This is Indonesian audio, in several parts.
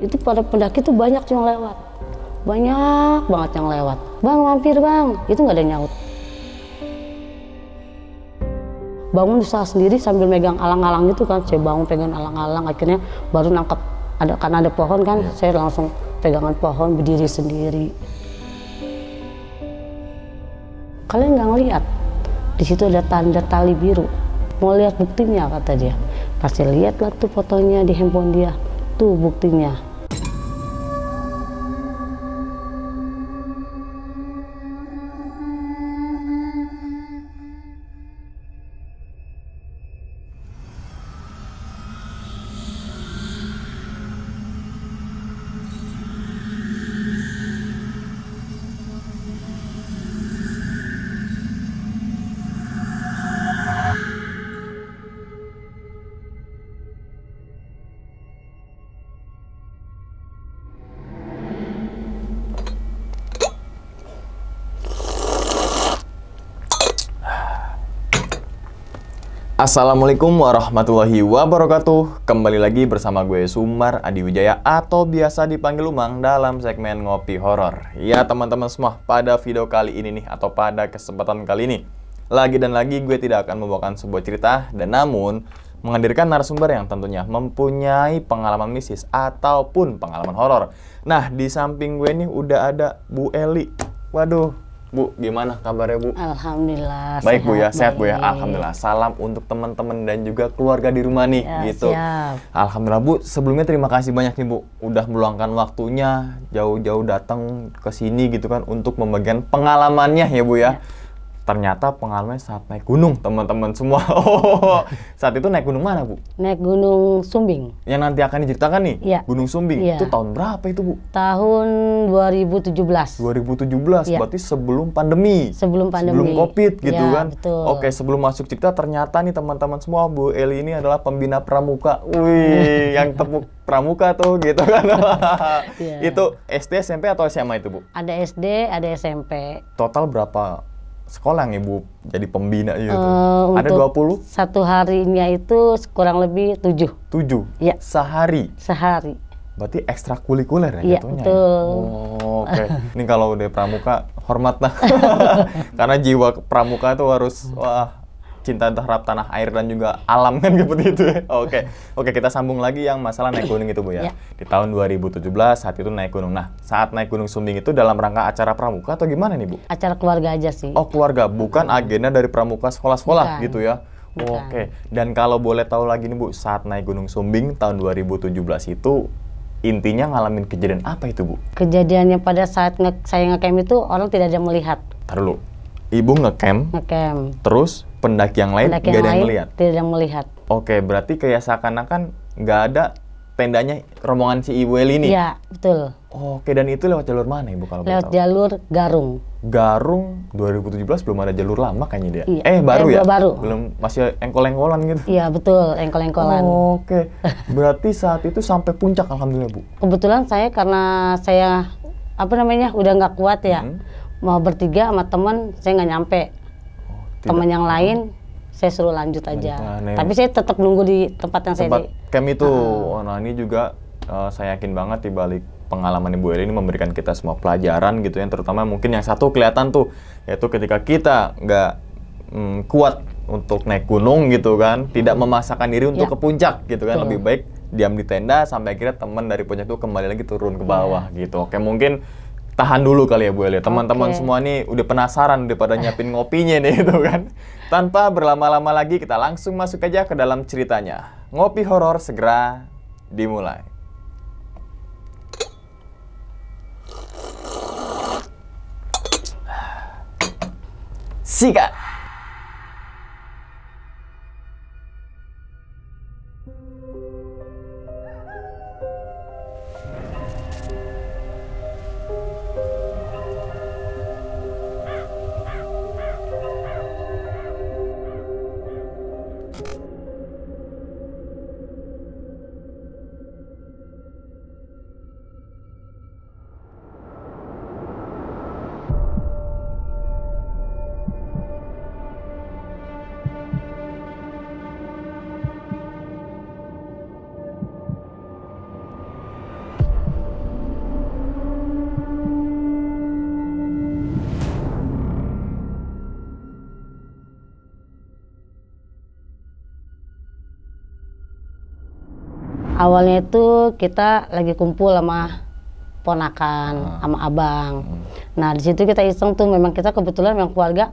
itu pada pendaki tuh banyak yang lewat, banyak banget yang lewat. Bang, mampir bang, itu nggak ada yang nyaut. Bangun usaha sendiri sambil megang alang-alang gitu kan, saya bangun pegang alang-alang, akhirnya baru nangkep, karena ada pohon kan, saya langsung pegangan pohon berdiri sendiri. Kalian nggak ngeliat, di situ ada tanda tali biru, mau lihat buktinya kata dia. Kasih lihat lah tuh fotonya di handphone dia, tuh buktinya. Assalamualaikum warahmatullahi wabarakatuh. Kembali lagi bersama gue Sumar Adi Wijaya atau biasa dipanggil Umang dalam segmen Ngopi Horor. Ya teman-teman semua, pada video kali ini nih atau pada kesempatan kali ini, lagi dan lagi gue tidak akan membawakan sebuah cerita, dan namun menghadirkan narasumber yang tentunya mempunyai pengalaman mistis ataupun pengalaman horor. Nah, di samping gue nih udah ada Bu Eli. Waduh, Bu, gimana kabarnya Bu? Alhamdulillah. Baik Bu ya, sehat Bu ya. baik. Alhamdulillah. Salam untuk teman-teman dan juga keluarga di rumah nih, Ya, gitu. siap. Alhamdulillah Bu. Sebelumnya terima kasih banyak nih Bu, udah meluangkan waktunya jauh-jauh datang ke sini gitu kan untuk membagikan pengalamannya ya Bu ya. Ternyata pengalamannya saat naik gunung teman-teman semua. Oh, saat itu naik gunung mana Bu? Naik Gunung Sumbing. Yang nanti akan diceritakan nih, Iya. Gunung Sumbing. Iya. Itu tahun berapa itu Bu? Tahun 2017. 2017, Iya. berarti sebelum pandemi. Sebelum pandemi. Sebelum Covid gitu Iya, kan. betul. Oke, sebelum masuk cerita ternyata nih teman-teman semua, Bu Eli ini adalah pembina pramuka. Wih, yang tepuk pramuka tuh gitu kan. Iya. Itu SD, SMP atau SMA itu, Bu? Ada SD, ada SMP. Total berapa sekolah yang Ibu jadi pembina gitu? Ada Untuk 20? satu harinya itu kurang lebih 7 7? Iya. Sehari? sehari. Berarti ekstrakurikuler ya Iya, jatuhnya betul. ya? Oh, oke. Ini kalau udah pramuka, hormat lah. Karena jiwa pramuka itu harus, wah, cinta terhadap tanah air dan juga alam kan seperti itu ya. Oke. Oke, kita sambung lagi yang masalah naik gunung itu Bu ya. Iya. Di tahun 2017 saat itu naik gunung. Nah, saat naik Gunung Sumbing itu dalam rangka acara pramuka atau gimana nih Bu? Acara keluarga aja sih. Oh, keluarga, bukan agenda dari pramuka sekolah-sekolah Bukan. gitu ya. Bukan. Oke. Dan kalau boleh tahu lagi nih Bu, saat naik Gunung Sumbing tahun 2017 itu intinya ngalamin kejadian apa itu Bu? Kejadiannya pada saat saya ngecamp itu orang tidak ada melihat. Ntar dulu. Ibu ngecamp, Ngecamp. terus pendaki yang lain Pendaki nggak ada yang yang lain melihat? tidak ada yang melihat. Oke, berarti kayak seakan-akan nggak ada tendanya rombongan si Ibu Eli ini? Iya, betul. Oke, dan itu lewat jalur mana Ibu kalau boleh Lewat tahu? jalur Garung. Garung 2017 belum ada jalur lama kayaknya dia. Iya. Baru ya? Baru. Belum, masih engkol-engkolan gitu? Iya, betul, engkol-engkolan. Oke, berarti saat itu sampai puncak alhamdulillah Bu? Kebetulan karena saya udah nggak kuat ya, mau bertiga sama teman saya nggak nyampe. Teman yang lain saya suruh lanjut aja. Nah, Tapi saya tetap nunggu di tempat yang saya tempat camp itu. Nah, ini juga saya yakin banget di balik pengalaman Ibu Eli ini memberikan kita semua pelajaran gitu, yang terutama mungkin yang satu kelihatan tuh, yaitu ketika kita nggak kuat untuk naik gunung gitu kan, tidak memaksakan diri untuk ke puncak gitu kan, lebih baik diam di tenda sampai akhirnya teman dari puncak itu kembali lagi turun ke bawah gitu. Oke, mungkin tahan dulu kali ya Bu Eli. Teman-teman semua nih udah penasaran, udah pada nyiapin ngopinya nih gitu kan. Tanpa berlama-lama lagi, kita langsung masuk aja ke dalam ceritanya. Ngopi horor segera dimulai. Sikat. Awalnya itu kita lagi kumpul sama ponakan, sama abang. Nah di situ kita iseng tuh, memang kita kebetulan memang keluarga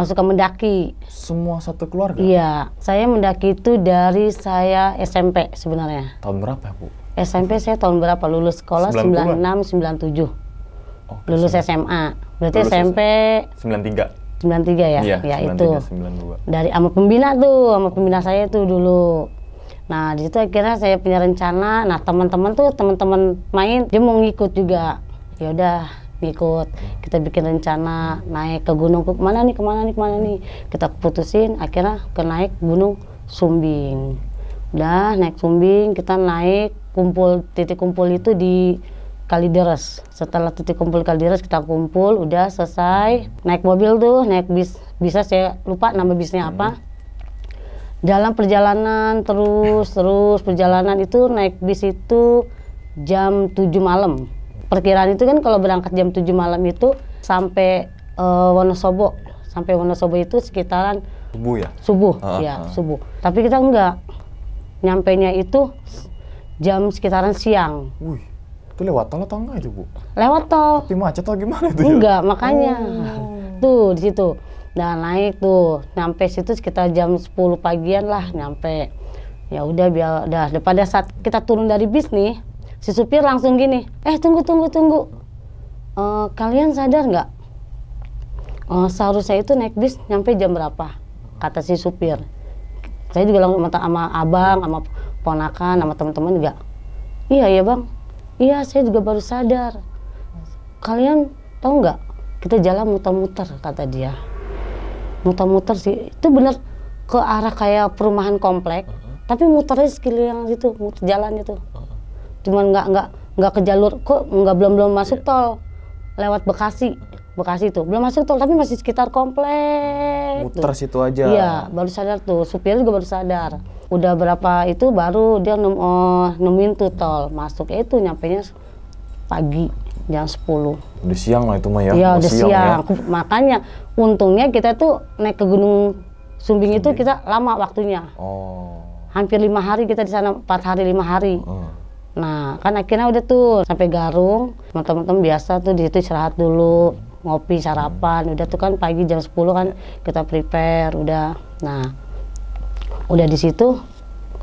suka mendaki. Semua satu keluarga? Iya, saya mendaki itu dari saya SMP sebenarnya. Tahun berapa Bu? SMP saya tahun berapa? Lulus sekolah 96, 97. Lulus SMA. Berarti lulus SMP 93. 93 ya? Iya, ya 93, itu. 92. Dari sama pembina tuh, sama pembina saya tuh dulu. Nah, di situ akhirnya saya punya rencana. Nah, teman-teman main, dia mau ngikut juga. Ya udah, ngikut. Kita bikin rencana naik ke gunung, kemana nih. Kita putusin akhirnya ke naik gunung Sumbing. Udah naik Sumbing, kita naik titik kumpul itu di Kalideres. Setelah titik kumpul Kalideres kita kumpul, udah selesai. Naik mobil tuh, naik bis. Bisa saya lupa nama bisnya apa. Dalam perjalanan terus perjalanan itu naik bis itu jam 7 malam. Perkiraan itu kan kalau berangkat jam 7 malam itu sampai Wonosobo. Sampai Wonosobo itu sekitaran subuh ya? Subuh, subuh. Tapi kita enggak. Nyampainya itu jam sekitaran siang. Wih, itu lewat tol atau enggak itu Bu? Lewat tol. Tapi macet atau gimana itu? Enggak, makanya. Tuh di situ. Nah naik tuh, nyampe situ sekitar jam 10 pagian lah nyampe. Ya udah pada saat kita turun dari bis nih, si supir langsung gini, tunggu. Kalian sadar nggak? Seharusnya itu naik bis nyampe jam berapa? Kata si supir. Saya juga langsung sama abang, sama ponakan, sama teman-teman juga. Iya bang, iya saya juga baru sadar. Kalian tahu nggak? Kita jalan muter-muter, kata dia. Muter-muter sih, itu bener ke arah kayak perumahan komplek, tapi muternya sekeliling itu, muter jalan itu. Cuman nggak ke jalur, kok belum masuk tol, lewat Bekasi itu belum masuk tol, tapi masih sekitar komplek. Muter tuh. Situ aja. Iya, baru sadar tuh, supir juga baru sadar. Udah berapa itu baru dia nemuin tuh tol, masuk itu nyampenya pagi. Jam 10. Udah siang lah itu mah ya? Iya udah siang. Ya? Makanya untungnya kita tuh naik ke Gunung Sumbing itu kita lama waktunya. Hampir 5 hari kita di sana, 4 hari 5 hari. Nah kan akhirnya udah tuh sampai Garung, teman-teman biasa tuh di situ istirahat dulu, ngopi, sarapan. Udah tuh kan pagi jam 10 kan kita prepare udah. Nah udah di situ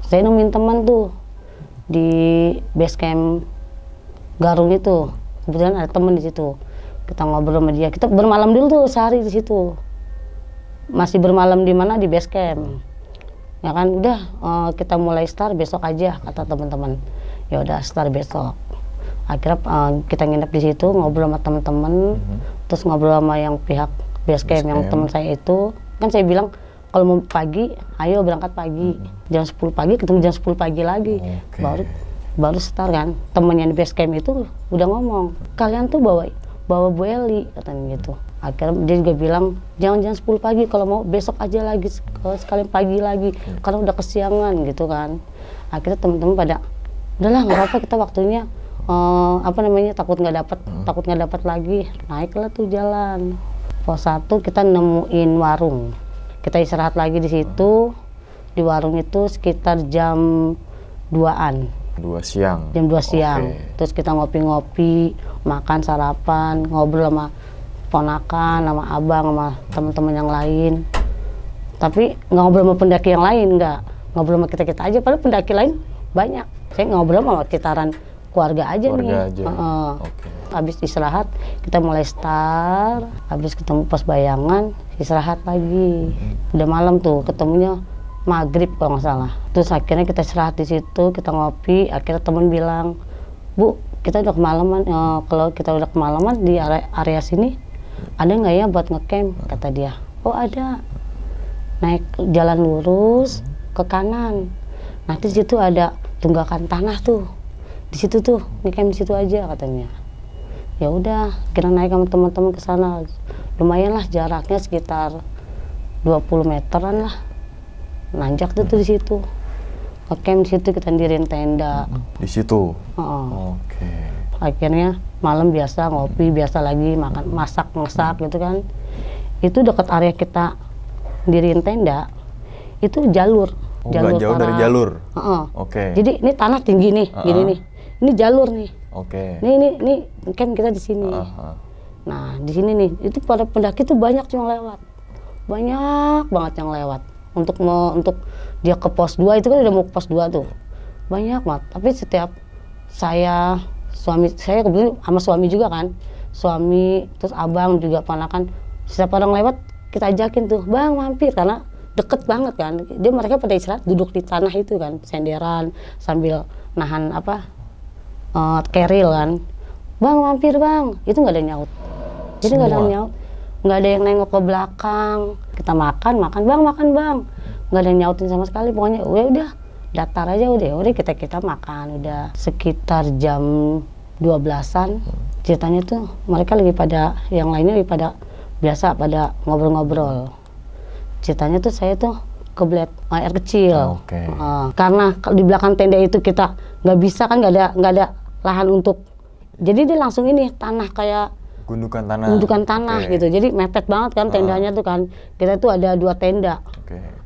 saya nemuin teman tuh di base camp Garung itu. Kebetulan ada temen di situ, kita ngobrol sama dia. Kita bermalam dulu tuh sehari di situ. Masih bermalam di mana? Di base camp. Ya kan, udah kita mulai start besok aja kata teman-teman. Ya udah start besok. Akhirnya kita nginep di situ, ngobrol sama teman-teman, terus ngobrol sama yang pihak base camp yang teman saya itu. Kan saya bilang kalau mau pagi, ayo berangkat pagi. Jam 10 pagi ketemu jam 10 pagi lagi. Baru start kan, temennya di base camp itu udah ngomong, kalian tuh bawa Bu Eli katanya gitu. Akhirnya dia juga bilang jangan 10 pagi, kalau mau besok aja lagi, sekalian pagi lagi karena udah kesiangan gitu kan. Akhirnya teman-teman pada udahlah nggak apa-apa, kita waktunya takut nggak dapat lagi, naiklah tuh jalan. Pos 1 kita nemuin warung, kita istirahat lagi di situ. Di warung itu sekitar jam 2-an. 2 siang. Jam 2 siang. Terus kita ngopi-ngopi, makan sarapan, ngobrol sama ponakan, sama abang, sama teman-teman yang lain. Tapi nggak ngobrol sama pendaki yang lain, nggak. Ngobrol sama kita aja, padahal pendaki lain banyak. Saya ngobrol sama sekitaran keluarga aja nih. Habis istirahat, kita mulai start. Habis ketemu pos bayangan, istirahat lagi. Udah malam tuh, ketemunya maghrib kalau nggak salah. Terus akhirnya kita istirahat di situ, kita ngopi. Akhirnya temen bilang, Bu, kita udah kemalaman. Kalau kita udah kemalaman di area sini, ada nggak ya buat ngecamp? Kata dia. Oh ada. Naik jalan lurus ke kanan. Nanti di situ ada tunggakan tanah tuh. Di situ tuh ngecamp di situ aja katanya. Ya udah, kita naik sama teman-teman ke sana. Lumayan lah jaraknya sekitar 20 meteran lah. Nanjak tuh di situ. Ngecamp di situ, kita diriin tenda. Di situ. Akhirnya malam biasa ngopi, biasa lagi makan, masak gitu kan. Itu dekat area kita diriin tenda. Itu jalur Nggak jauh dari jalur. Oke. Jadi ini tanah tinggi nih, gini nih. Ini jalur nih. Oke. Ini camp kita di sini. Nah, di sini nih, itu pada pendaki tuh banyak yang lewat. Banyak banget yang lewat. Untuk dia ke pos 2 itu kan udah mau ke pos 2 tuh. Banyak banget. Tapi setiap suami saya kebetulan sama suami juga kan. Suami terus abang juga ponakan. Setiap orang lewat kita ajakin tuh, "Bang, mampir," karena deket banget kan. Mereka pada istirahat duduk di tanah itu kan, senderan sambil nahan keril kan. "Bang, mampir Bang." Itu nggak ada yang nyaut. Jadi nggak ada yang nyaut. Nggak ada yang nengok ke belakang. Kita makan, "Bang, makan Bang." Nggak ada yang nyautin sama sekali. Pokoknya udah datar aja udah kita makan. Udah sekitar jam 12-an. Ceritanya tuh mereka lagi pada, yang lainnya lagi pada biasa pada ngobrol-ngobrol. Ceritanya tuh saya tuh kebelet air kecil. Karena di belakang tenda itu kita nggak bisa kan, nggak ada lahan untuk, jadi dia langsung ini tanah kayak gundukan tanah gitu. Jadi mepet banget kan tendanya tuh kan. Kita tuh ada 2 tenda.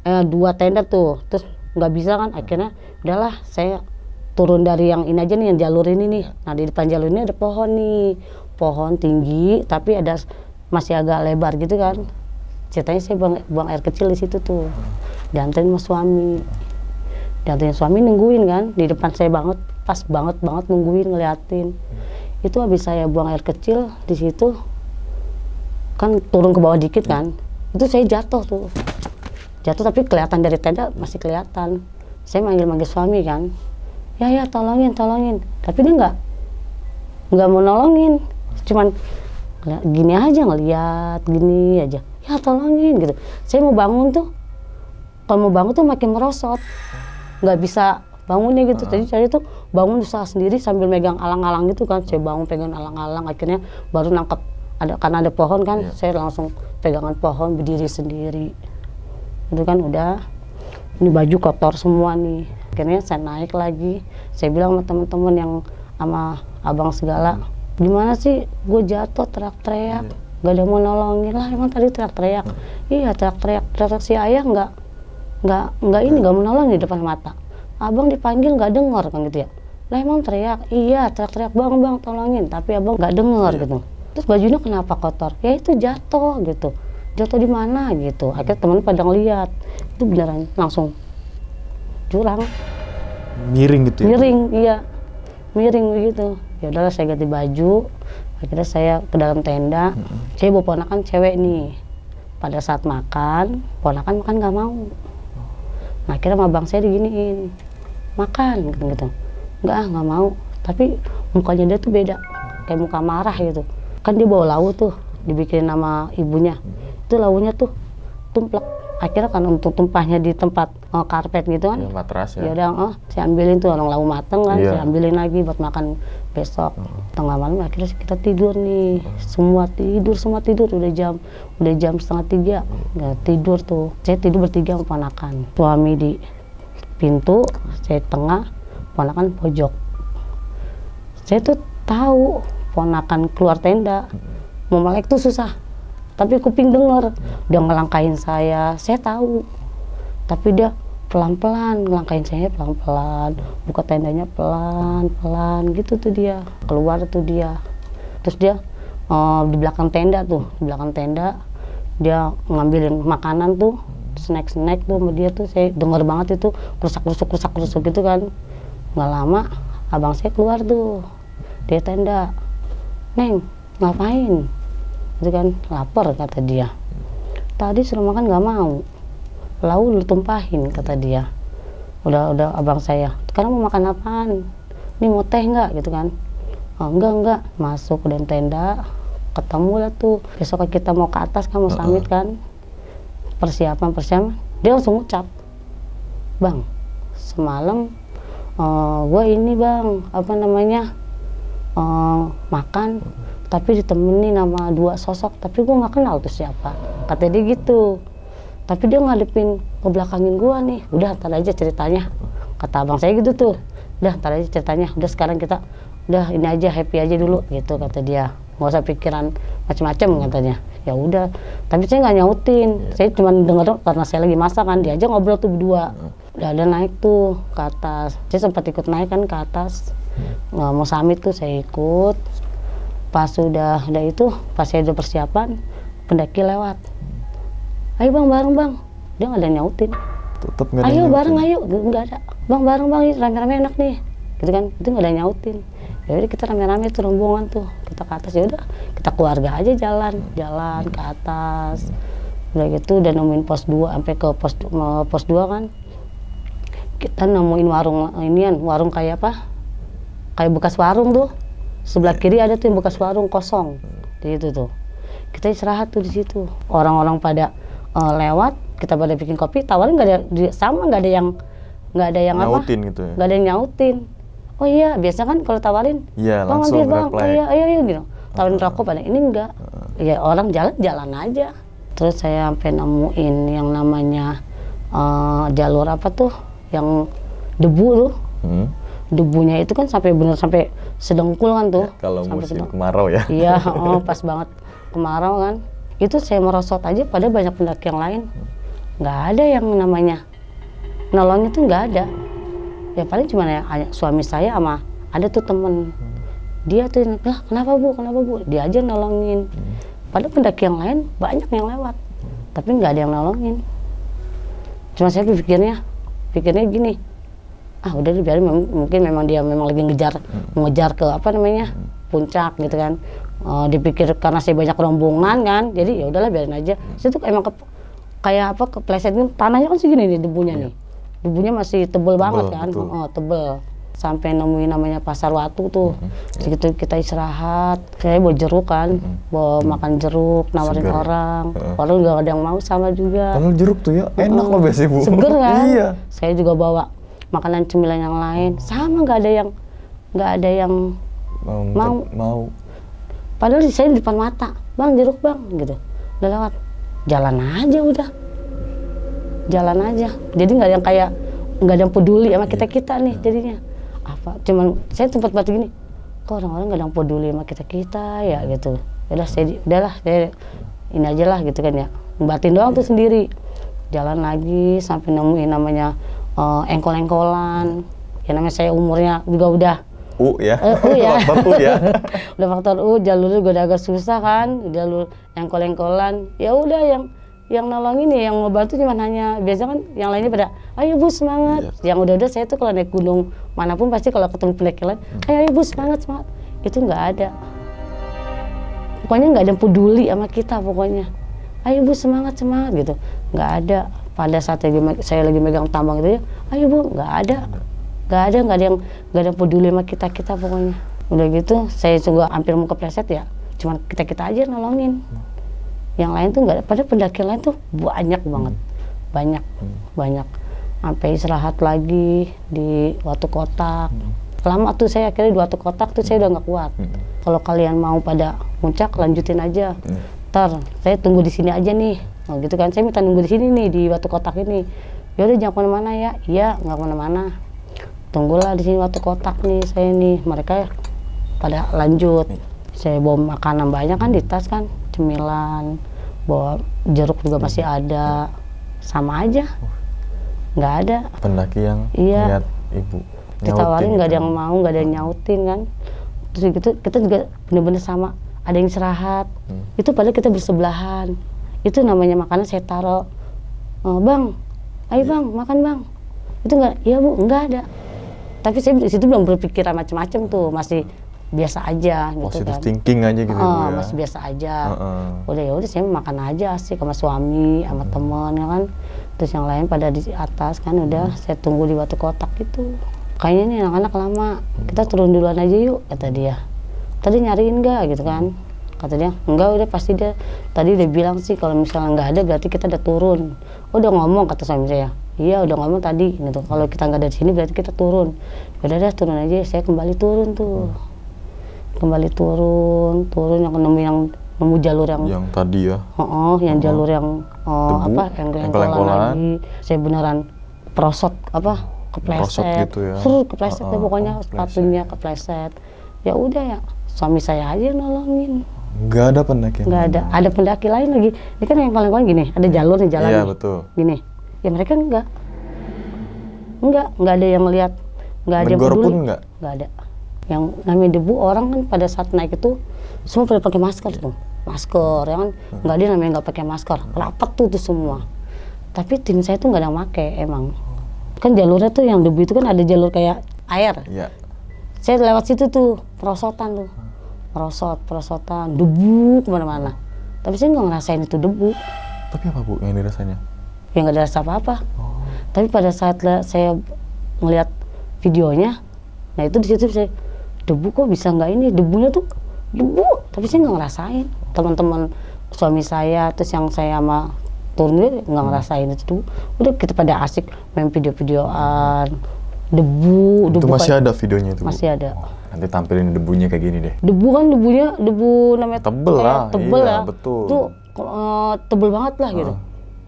2 tenda tuh. Terus nggak bisa kan, akhirnya udahlah saya turun dari yang ini aja nih, yang jalur ini nih. Nah, di depan jalur ini ada pohon nih. Pohon tinggi tapi ada masih agak lebar gitu kan. Ceritanya saya buang air kecil di situ tuh. Dianterin sama suami. Dianterin suami nungguin kan di depan saya banget, pas banget nungguin ngeliatin. Itu habis saya buang air kecil di situ kan, turun ke bawah dikit kan. Itu saya jatuh tuh. Jatuh tapi kelihatan dari tenda, masih kelihatan. Saya manggil suami kan. Ya tolongin. Tapi dia nggak mau nolongin. Cuman gini aja ngeliat, gini aja. Ya tolongin gitu. Saya mau bangun tuh, kalau mau bangun tuh makin merosot, nggak bisa bangunnya gitu. Jadi saya tuh bangun usaha sendiri sambil megang alang-alang gitu kan. Saya bangun pegang alang-alang, akhirnya baru nangkep karena ada pohon kan. Saya langsung pegangan pohon berdiri sendiri. Itu kan udah, ini baju kotor semua nih. Akhirnya saya naik lagi. Saya bilang sama teman-teman yang sama abang segala, "Gimana sih? Gue jatuh teriak-teriak. Gak ada mau nolongin lah, emang tadi teriak-teriak." "Iya teriak-teriak si ayah nggak mau nolong di depan mata. Abang dipanggil nggak dengar kan gitu ya." "Lah emang teriak?" "Iya teriak-teriak, bang tolongin." Tapi abang nggak dengar gitu. "Terus bajunya kenapa kotor?" "Ya itu jatuh gitu." "Jatuh di mana?" gitu. Akhirnya teman pada ngeliat, itu beneran langsung jurang. Miring gitu ya? Miring begitu. Ya udahlah saya ganti baju. Akhirnya saya ke dalam tenda. Saya bawa ponakan cewek nih. Pada saat makan, ponakan makan nggak mau. Nah, akhirnya sama abang saya diginiin, "Makan," gitu. Nggak mau. Tapi mukanya dia tuh beda, kayak muka marah gitu. Kan dia bawa lauk tuh, dibikin sama ibunya. Itu launya tuh tumplek. Akhirnya kan untuk tumpahnya di tempat karpet gitu kan. Matras ya. Ya udah, saya ambilin tuh orang lauk mateng kan. Saya ambilin lagi buat makan besok. Tengah malam akhirnya kita tidur nih. Semua tidur. Udah jam 2:30. Nggak tidur tuh. Saya tidur bertiga sama ponakan. Suami di pintu, saya tengah, ponakan pojok. Saya tuh tahu ponakan keluar tenda. Mau melek tuh susah. Tapi kuping denger, dia ngelangkahin saya tahu. Tapi dia pelan-pelan, ngelangkahin saya pelan-pelan, buka tendanya pelan-pelan gitu tuh dia. Keluar tuh dia. Terus dia di belakang tenda, dia ngambilin makanan tuh, snack tuh sama dia tuh. Saya denger banget itu kerusak gitu kan. Nggak lama, abang saya keluar tuh, dia tenda. "Neng, ngapain?" Itu kan, "Lapar," kata dia. "Tadi suruh makan nggak mau, lauk ditumpahin," kata dia. Udah abang saya, "Sekarang mau makan apaan? Ini mau teh nggak?" gitu kan. "Oh, enggak." Masuk ke dalam tenda, ketemu lah tuh. Besok kita mau ke atas kan, mau summit kan. Persiapan. Dia langsung ngucap, "Bang, semalam gue ini bang, makan. Tapi ditemenin sama 2 sosok, tapi gue nggak kenal tuh siapa," kata dia gitu. Tapi dia ngadepin ngebelakangin gue nih. "Udah ntar aja ceritanya," kata abang saya gitu tuh. "Udah ntar aja ceritanya, udah sekarang kita udah ini aja, happy aja dulu," gitu kata dia. "Nggak usah pikiran macam-macam katanya. Ya udah, tapi saya nggak nyautin. Saya cuma dengar karena saya lagi masak kan, dia aja ngobrol tuh berdua. Udah ada naik tuh ke atas. Saya sempat ikut naik kan ke atas. Mau summit tuh saya ikut. Pas udah itu, pas saya udah persiapan, pendaki lewat. Ayo bang, bareng bang. Dia nggak ada nyautin. Tetep nggak ada Ayo nyautin. bareng, ayo. Nggak ada. Bang bareng bang, rame-rame enak nih. Gitu kan, itu nggak ada nyautin. Ya udah kita rame-rame tuh rombongan tuh, kita ke atas. Ya udah, kita keluarga aja jalan ke atas. Udah gitu udah nemuin pos 2 sampai ke pos 2 kan. Kita nemuin warung kayak apa? Kayak bekas warung tuh. Sebelah kiri ada tuh yang bekas warung kosong. Di itu tuh. Kita istirahat tuh di situ. Orang-orang pada lewat, kita pada bikin kopi, tawarin nggak ada nggak ada yang nyautin apa? Gitu ya. Nggak ada yang nyautin. Oh iya, biasa kan kalau tawarin, iya, bang langsung mampir bang, oh iya, ayo gitu. Tawarin rokok pada ini enggak. Ya orang jalan aja. Terus saya sampai nemuin yang namanya jalur apa tuh, yang debu tuh. Debunya itu kan sampai sedengkul kan tuh. Ya, kalau musim kemarau ya. Iya, pas banget kemarau kan. Itu saya merosot aja, pada banyak pendaki yang lain. Nggak ada yang namanya nolongnya tuh nggak ada. Ya paling cuma ya suami saya sama ada tuh temen. Dia tuh, lah kenapa bu? Dia aja nolongin. Padahal pendaki yang lain banyak yang lewat. Tapi nggak ada yang nolongin. Cuma saya pikirnya gini. Ah udah dibiarin, mungkin memang dia lagi mengejar ke apa namanya puncak gitu kan. Dipikir karena saya banyak rombongan kan, jadi ya udahlah biarin aja. Saya tuh emang kayak apa kepleset ini, tanahnya kan segini nih debunya nih. Debunya masih tebel banget kan, tebel. Sampai nemuin namanya Pasar Watu tuh. Segitu kita istirahat, saya bawa jeruk kan, bawa makan jeruk, nawarin Seger. orang. Orang nggak ada yang mau sama juga. Padahal jeruk tuh ya enak loh biasanya bu. Seger kan? Iya. Saya juga bawa makanan cemilan yang lain, sama nggak ada yang mau. Padahal saya di depan mata, bang jeruk bang, gitu. Udah lewat, jalan aja. Jadi nggak ada yang peduli sama kita nih jadinya. Apa? Cuman saya tempat batu gini, kok orang-orang nggak ada yang peduli sama kita ya gitu. Udahlah saya ini aja lah gitu kan ya. Batin doang tuh sendiri. Jalan lagi sampai nemuin namanya engkol-engkolan. Ya namanya saya umurnya juga udah ya. Ya. Faktor U ya. Udah faktor U, jalurnya juga udah agak susah kan, jalur engkol-engkolan. Ya udah yang nolongin ya, yang ngebantu cuma hanya biasa kan yang lainnya pada ayo bu semangat. Yes. Yang udah saya tuh kalau naik gunung manapun pasti kalau ketemu pendaki lain, ayo bu semangat. Itu nggak ada. Pokoknya nggak ada yang peduli sama kita pokoknya. Ayo bu semangat gitu. Nggak ada. Pada saat saya lagi megang tambang itu ya, ayo bu, nggak ada yang peduli sama kita pokoknya. Udah gitu saya juga hampir mau kepleset ya, cuman kita aja nolongin. Yang lain tuh nggak ada. Padahal pendaki lain tuh banyak banget, banyak. Sampai istirahat lagi di Watu Kotak. Lama tuh saya akhirnya di Watu Kotak tuh saya udah nggak kuat. Kalau kalian mau pada puncak lanjutin aja. Ntar saya tunggu di sini aja nih. Oh gitu kan, saya minta nunggu di sini nih di Watu Kotak ini. Ya udah jangan kemana-mana ya. Iya nggak kemana-mana. Tunggulah di sini Watu Kotak nih saya nih. Mereka pada lanjut. Saya bawa makanan banyak kan di tas kan, cemilan, bawa jeruk juga masih ada. Sama aja, nggak ada. Pendaki yang lihat ibu ditawarin nggak ada yang mau, nggak ada yang nyautin kan. Terus gitu kita juga bener-bener sama. Ada yang istirahat. Itu padahal kita bersebelahan. Itu namanya makanan saya taruh, bang, ayo bang, makan bang. Itu nggak, iya bu, nggak ada. Tapi saya di situ belum berpikiran macam-macam tuh, masih biasa aja gitu positive kan. Thinking aja gitu ya. Masih biasa aja. Udah saya makan aja sih sama suami, sama teman ya kan. Terus yang lain pada di atas kan udah saya tunggu di Watu Kotak gitu. Kayaknya nih anak-anak lama, kita turun duluan aja yuk kata dia. Tadi nyariin nggak gitu kan? Kata dia, enggak udah pasti dia tadi udah bilang sih kalau misalnya nggak ada berarti kita udah turun. Udah ngomong kata suami saya. Iya udah ngomong tadi gitu. Kalau kita nggak ada di sini berarti kita turun. Udah turun aja. Saya kembali turun tuh. Kembali turun yang nemu jalur yang tadi ya. Yang jalur yang engkol-engkolan lagi. Saya beneran kepleset gitu ya. Kepleset pokoknya sepatunya kepleset. Ya udah ya suami saya aja nolongin. Nggak ada pendaki. Nggak ada. Ada pendaki lain lagi. Ini kan yang paling gini, ada jalur nih jalan. Iya, nih. betul. Gini. Ya mereka enggak ada yang melihat, nggak ada yang Negor peduli. pun nggak ada. Yang namanya debu, orang kan pada saat naik itu semua pada pakai masker tuh, masker, ya kan? Nggak ada namanya nggak pakai masker, rapat tuh semua. Tapi tim saya tuh nggak ada yang pakai emang. Kan jalurnya tuh yang debu itu kan ada jalur kayak air. Iya. Saya lewat situ tuh, perosotan tuh, perosotan, debu kemana-mana. Tapi saya nggak ngerasain itu debu. Tapi apa Bu yang dirasanya? Ya nggak ada rasa apa-apa. Tapi pada saat saya ngeliat videonya, nah itu di situ saya, debu kok bisa nggak ini, debunya tuh debu, tapi saya nggak ngerasain. Teman-teman suami saya, terus yang saya sama turun nggak ngerasain itu debu. Udah kita pada asik main video-videoan, debu. Itu masih ada videonya itu? Masih ada. Nanti tampilin debunya kayak gini deh. Debu kan debu namanya tebel lah, tebel iya, ya. betul. Tuh tebel banget lah gitu.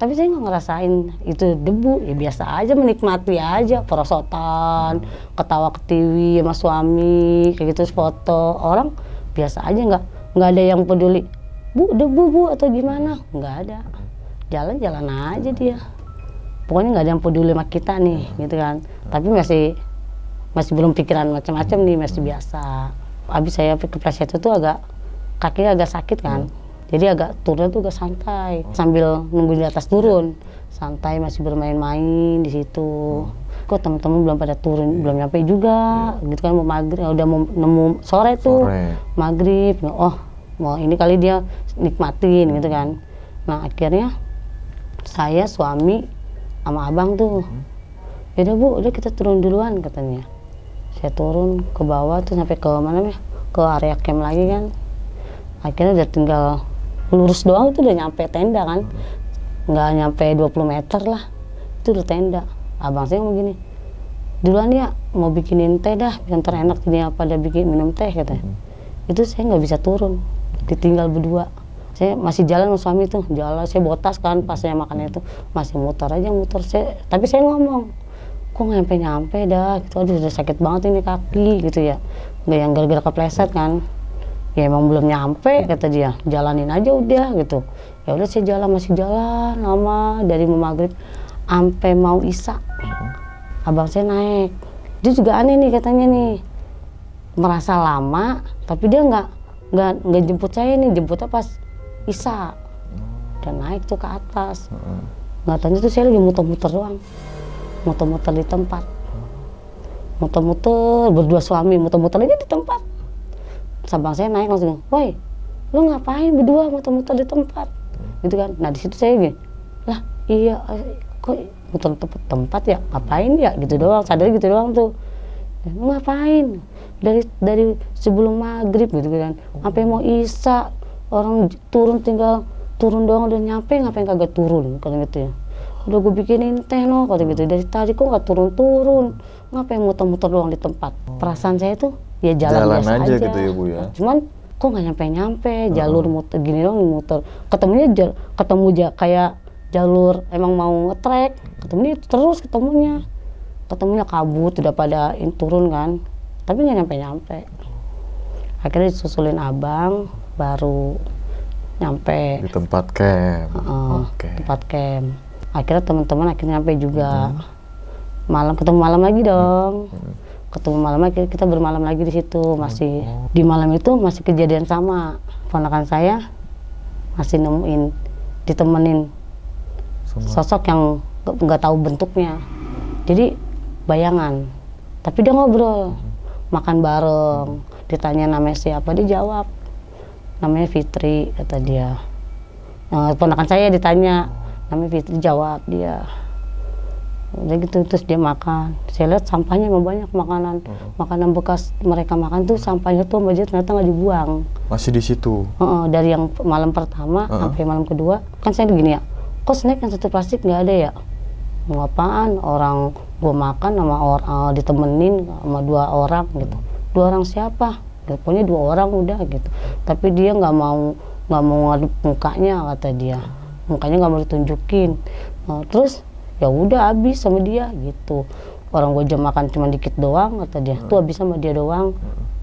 Tapi saya nggak ngerasain itu debu, ya biasa aja, menikmati aja, perosotan, ketawa ketiwi sama suami, kayak gitu, foto orang biasa aja, nggak ada yang peduli, Bu debu Bu atau gimana, nggak ada, jalan-jalan aja dia, pokoknya nggak ada yang peduli sama kita nih, gitu kan. Tapi masih belum pikiran macam-macam nih, masih biasa. Habis saya kepleset itu kakinya agak sakit kan. Jadi agak turun tuh agak santai, sambil nunggu di atas turun, santai masih bermain-main di situ. Kok teman-teman belum pada turun, belum nyampe juga, gitu kan, mau maghrib, udah mau nemu sore tuh, maghrib. Oh, mau ini kali dia nikmatin gitu kan. Nah akhirnya saya, suami, sama abang tuh, yaudah Bu, udah kita turun duluan katanya. Saya turun ke bawah tuh sampai ke mana ya, ke area camp lagi kan. Akhirnya udah tinggal lurus doang itu udah nyampe tenda kan, nggak nyampe 20 meter lah itu udah tenda. Abang saya ngomong gini, duluan ya mau bikinin teh dah yang terenak ini, pada bikin minum teh katanya. Itu saya nggak bisa turun, ditinggal berdua. Saya masih jalan sama suami tuh, jalan, saya botas kan pas saya makan itu, masih muter saya, tapi saya ngomong, kok nggak nyampe dah gitu, aduh udah sakit banget ini kaki gitu ya, nggak yang gara-gara kepleset kan. Ya emang belum nyampe kata dia, jalanin aja udah gitu. Ya udah saya masih jalan lama dari mau maghrib sampai mau isya. Abang saya naik, dia juga aneh nih katanya nih, merasa lama tapi dia nggak jemput saya nih, jemputnya pas isya. Dan naik tuh ke atas, nggak tanya tuh saya lagi muter-muter doang, muter-muter di tempat, muter-muter berdua suami, muter-muter aja di tempat. Abang saya naik langsung, woi, lu ngapain berdua muter-muter di tempat, gitu kan. Nah di situ saya gini, lah iya, kok muter tempat ya, ngapain ya, gitu doang, sadar gitu doang tuh. Lu ngapain? Dari sebelum maghrib gitu kan, sampai mau isya, orang tinggal turun doang udah nyampe, ngapain kagak turun, kan gitu ya. Udah gue bikinin teh no, kata gitu, dari tadi kok nggak turun-turun, ngapain muter-muter doang di tempat. Perasaan saya tuh ya jalan biasa aja gitu ya Bu ya. Cuman kok nggak nyampe jalur muter gini dong, muter ketemu kayak jalur emang mau nge-trek, ketemunya terus ketemunya kabut, udah pada turun kan, tapi nggak nyampe. Akhirnya disusulin abang, baru nyampe di tempat camp. Tempat camp. Akhirnya teman-teman akhirnya nyampe juga. Ketemu malam lagi dong. Ketemu malam lagi, kita bermalam lagi di situ. Masih di malam itu masih kejadian sama. Ponakan saya masih ditemenin sosok yang nggak tahu bentuknya. Jadi bayangan. Tapi dia ngobrol, makan bareng. Ditanya namanya siapa, dia jawab namanya Fitri, kata dia. Ponakan saya ditanya namanya Fitri, jawab dia. Udah gitu, terus dia makan. Saya lihat sampahnya emang banyak, makanan bekas mereka makan tuh, sampahnya tuh sama dia ternyata nggak dibuang. Masih di situ? Dari yang malam pertama sampai malam kedua. Kan saya gini ya, kok snack yang satu plastik nggak ada ya? Mau apaan? Orang gua makan sama ditemenin sama 2 orang gitu. 2 orang siapa? Ya, pokoknya 2 orang udah gitu. Tapi dia nggak mau ngaduk mukanya, kata dia. Mukanya nggak mau ditunjukin. Terus ya udah habis sama dia gitu. Orang gue jam makan cuma dikit doang, kata dia. Tuh habis sama dia doang.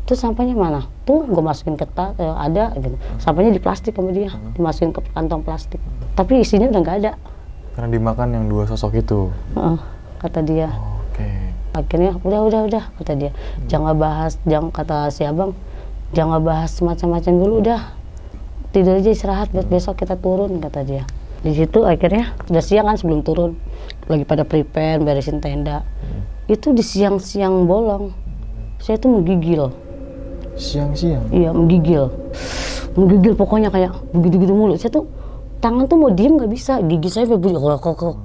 Terus sampahnya mana? Tuh gue masukin ke ada gitu. Sampahnya di plastik sama dia, dimasukin ke kantong plastik. Tapi isinya udah nggak ada. Karena dimakan yang 2 sosok itu. Kata dia. Oke. Akhirnya udah kata dia. Jangan bahas, kata si abang, jangan bahas macam-macam dulu, udah tidur aja istirahat, besok kita turun, kata dia. Di situ akhirnya udah siang kan, sebelum turun lagi pada prepare beresin tenda. Itu di siang-siang bolong saya tuh menggigil. Siang-siang? Iya, menggigil pokoknya kayak begitu-gitu mulu. Saya tuh tangan tuh mau diem nggak bisa, gigi saya bunyi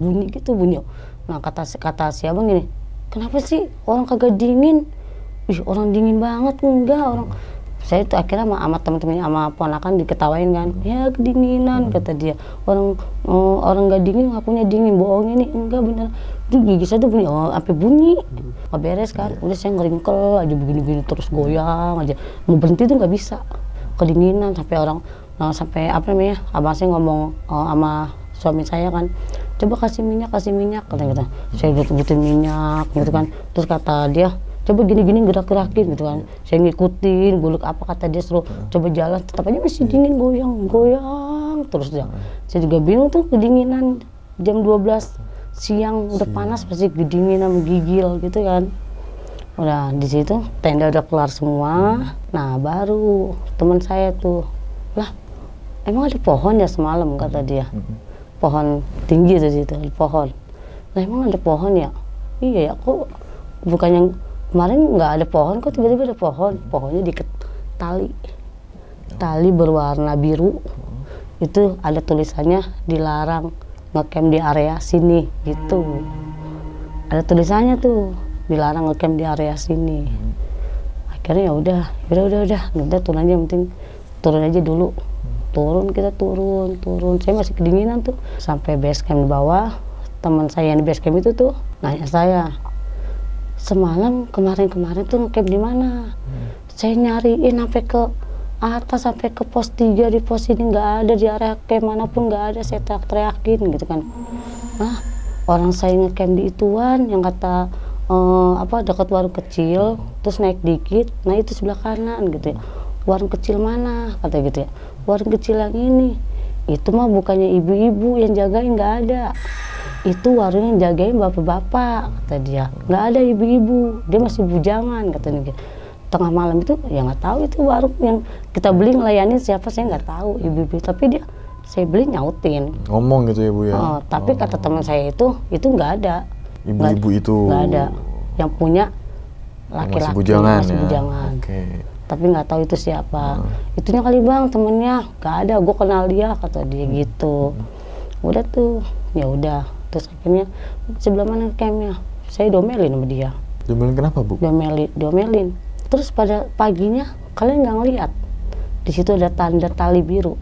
bunyi gitu, bunyi. Nah kata si abang gini, kenapa sih orang kagak dingin? Ih, orang dingin banget. Enggak, orang. Saya tuh akhirnya sama teman-temannya, sama ponakan diketawain kan, ya kedinginan, kata dia. Orang nggak dingin ngakunya dingin, bohong ini. Enggak, bener. Itu gigi saya tuh bunyi, sampai bunyi. Nggak beres kan, udah saya ngeringkel aja begini-begini terus, goyang aja. Mau berhenti tuh nggak bisa, kedinginan. Sampai sampai apa namanya, abang saya ngomong sama suami saya kan, coba kasih minyak, kata gitu. Saya butuhin minyak gitu kan. Terus kata dia, coba gini-gini gerak-gerakin gitu kan. Saya ngikutin, guluk apa kata dia, suruh coba jalan, tetap aja masih dingin, goyang terus dia. Saya juga bingung tuh, kedinginan jam 12 siang udah panas, pasti kedinginan, menggigil gitu kan. Udah di situ tenda udah kelar semua. Nah baru teman saya tuh, lah emang ada pohon ya semalam, kata dia. Pohon tinggi tuh situ, pohon. Lah emang ada pohon ya? Iya ya, kok bukannya kemarin nggak ada pohon, kok tiba-tiba ada pohon? Pohonnya diikat tali berwarna biru. Itu ada tulisannya, dilarang ngecamp di area sini gitu. Ada tulisannya tuh, dilarang ngecamp di area sini. Akhirnya ya udah turun aja, yang penting turun aja dulu. Kita turun. Saya masih kedinginan tuh. Sampai base camp di bawah, teman saya yang di base camp itu tuh nanya saya, semalam kemarin tuh ngecamp di mana? Saya nyariin sampai ke atas, sampai ke pos 3, di pos ini nggak ada, di area camp manapun nggak ada. Saya teriakin gitu kan. Nah, orang saya ngecamp di ituan yang kata dekat warung kecil, terus naik dikit, nah itu sebelah kanan gitu ya. Warung kecil mana, kata gitu ya. Warung kecil yang ini, itu mah bukannya ibu-ibu yang jagain, nggak ada. Itu warung yang jagain bapak-bapak, kata dia. Nggak ada ibu-ibu, dia masih bujangan, katanya. Tengah malam itu ya nggak tahu itu warung yang kita beli ngelayanin siapa, saya nggak tahu ibu-ibu, tapi dia saya beli nyautin. Ngomong gitu ya Bu ya. Tapi kata teman saya itu nggak ada. Ibu-ibu itu nggak ada. Yang punya laki-laki masih bujangan. Okay. Tapi nggak tahu itu siapa. Itunya kali bang, temennya. Nggak ada, gue kenal dia, kata dia gitu. Udah tuh, ya udah. Terus akhirnya sebelah mana campnya? Saya domelin sama dia. Domelin kenapa Bu? Domelin. Terus pada paginya kalian nggak ngeliat, di situ ada tanda tali biru.